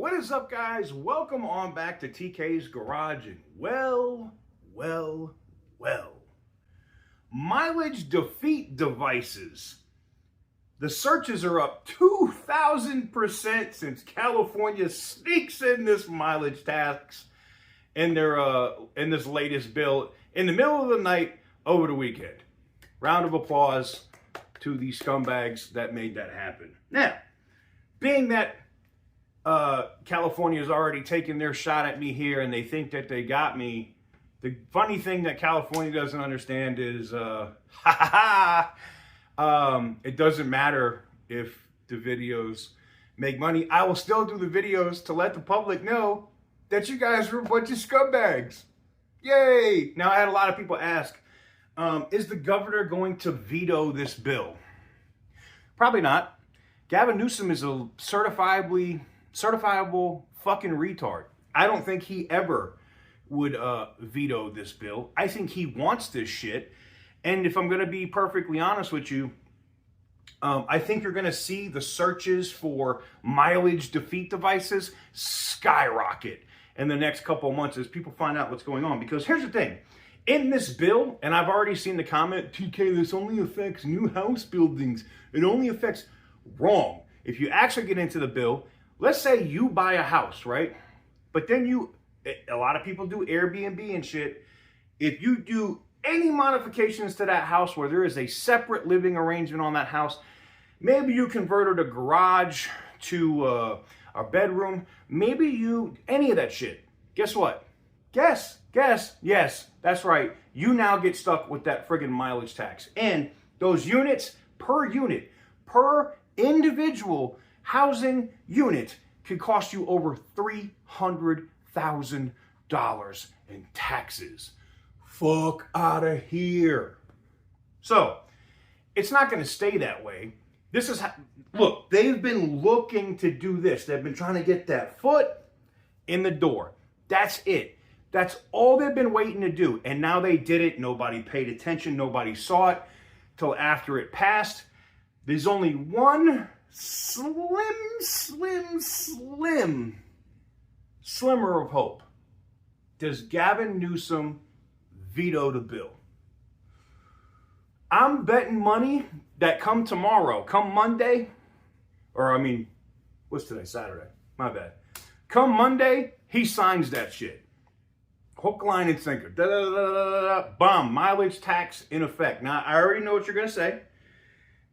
What is up, guys? Welcome on back to TK's Garage. And well, mileage defeat devices. The searches are up 2,000% since California sneaks in this mileage tax in this latest bill in the middle of the night over the weekend. Round of applause to the scumbags that made that happen. Now, being that California's already taken their shot at me here and they think that they got me, the funny thing that California doesn't understand is it doesn't matter if the videos make money. I will still do the videos to let the public know that you guys are a bunch of scumbags. Yay! Now, I had a lot of people ask, is the governor going to veto this bill? Probably not. Gavin Newsom is a certifiable fucking retard. I don't think he ever would veto this bill. I think he wants this shit. And if I'm going to be perfectly honest with you, I think you're going to see the searches for mileage defeat devices skyrocket in the next couple of months as people find out what's going on. Because here's the thing. In this bill, and I've already seen the comment, TK, this only affects new house buildings. It only affects... Wrong. If you actually get into the bill, let's say you buy a house, right? But then a lot of people do Airbnb and shit. If you do any modifications to that house where there is a separate living arrangement on that house, maybe you converted a garage to a bedroom, any of that shit. Guess what? Yes, that's right. You now get stuck with that friggin' mileage tax. And those units per individual housing unit could cost you over $300,000 in taxes. Fuck out of here. So, it's not going to stay that way. This is look, they've been looking to do this. They've been trying to get that foot in the door. That's it. That's all they've been waiting to do. And now they did it. Nobody paid attention. Nobody saw it till after it passed. There's only one slimmer of hope. Does Gavin Newsom veto the bill? I'm betting money that come Monday, what's today? Saturday. My bad. Come Monday, he signs that shit. Hook, line, and sinker. Bomb. Mileage tax in effect. Now, I already know what you're going to say.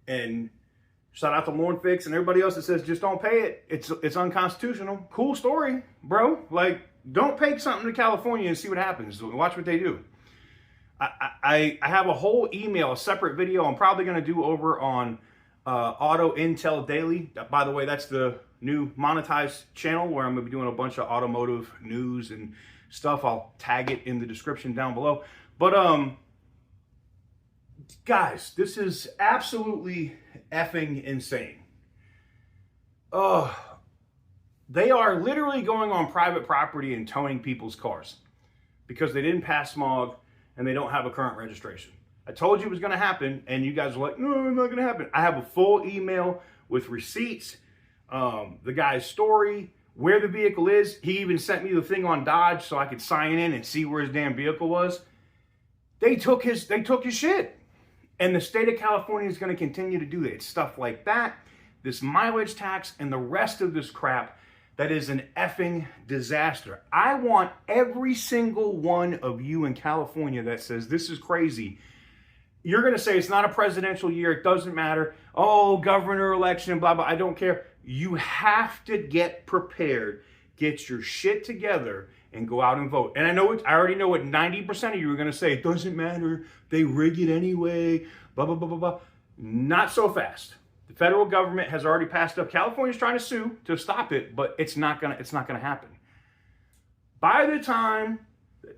And shout out to Lauren Fix and everybody else that says just don't pay it. It's unconstitutional. Cool story, bro. Like, don't pay something to California and see what happens. Watch what they do. I have a whole email, a separate video I'm probably going to do over on Auto Intel Daily. By the way, that's the new monetized channel where I'm going to be doing a bunch of automotive news and stuff. I'll tag it in the description down below. But guys, this is absolutely effing insane. They are literally going on private property and towing people's cars because they didn't pass smog and they don't have a current registration. I told you it was going to happen, and you guys were like, no, it's not going to happen. I have a full email with receipts, the guy's story, where the vehicle is. He even sent me the thing on Dodge so I could sign in and see where his damn vehicle was. They took his shit. And the state of California is going to continue to do that. It's stuff like that, this mileage tax, and the rest of this crap that is an effing disaster. I want every single one of you in California that says this is crazy. You're going to say it's not a presidential year. It doesn't matter. Oh, governor election, blah, blah. I don't care. You have to get prepared. Get your shit together and go out and vote. And I already know what 90% of you are going to say. It doesn't matter. They rig it anyway. Blah, blah, blah, blah, blah. Not so fast. The federal government has already passed up. California's trying to sue to stop it, but it's not gonna happen. By the time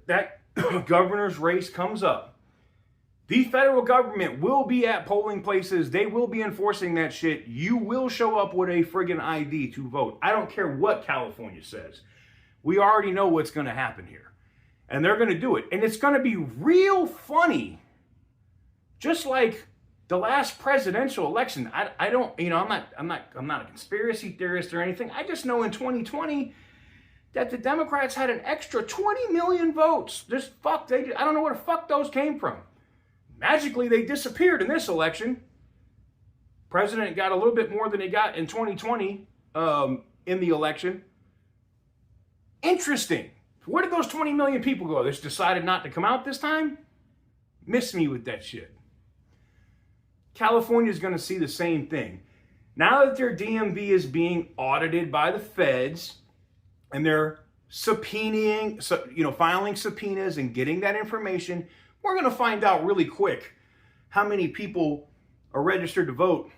that governor's race comes up, the federal government will be at polling places. They will be enforcing that shit. You will show up with a friggin' ID to vote. I don't care what California says. We already know what's going to happen here. And they're going to do it. And it's going to be real funny. Just like The last presidential election, I don't, you know, I'm not a conspiracy theorist or anything. I just know in 2020 that the Democrats had an extra 20 million votes. Just I don't know where the fuck those came from. Magically, they disappeared in this election. President got a little bit more than he got in 2020 in the election. Interesting. Where did those 20 million people go? They just decided not to come out this time? Miss me with that shit. California is going to see the same thing. Now that their DMV is being audited by the feds and they're subpoenaing, filing subpoenas and getting that information, we're going to find out really quick how many people are registered to vote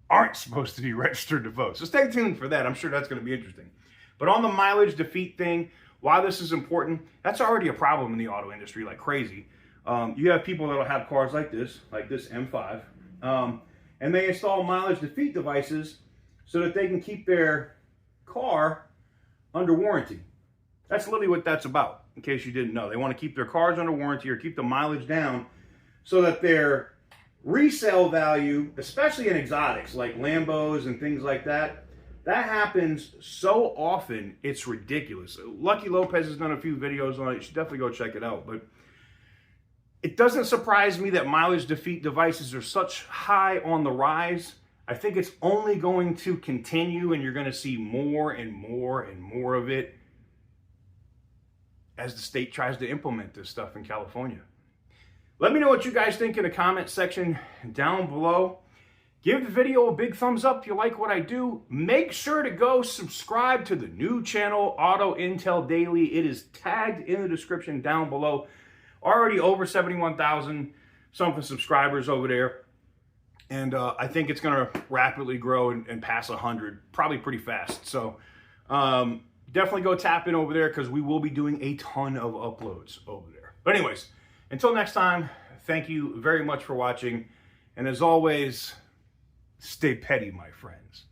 aren't supposed to be registered to vote. So stay tuned for that. I'm sure that's going to be interesting. But on the mileage defeat thing, why this is important, that's already a problem in the auto industry like crazy. You have people that will have cars like this M5, and they install mileage defeat devices so that they can keep their car under warranty. That's literally what that's about, in case you didn't know. They want to keep their cars under warranty or keep the mileage down so that their resale value, especially in exotics like Lambos and things like that, that happens so often, it's ridiculous. Lucky Lopez has done a few videos on it. You should definitely go check it out. But it doesn't surprise me that mileage defeat devices are such high on the rise. I think it's only going to continue, and you're going to see more and more and more of it as the state tries to implement this stuff in California. Let me know what you guys think in the comment section down below. Give the video a big thumbs up if you like what I do. Make sure to go subscribe to the new channel, Auto Intel Daily. It is tagged in the description down below. Already over 71,000 something subscribers over there. And I think it's going to rapidly grow and pass 100 probably pretty fast. So definitely go tap in over there because we will be doing a ton of uploads over there. But anyways, until next time, thank you very much for watching. And as always, stay petty, my friends.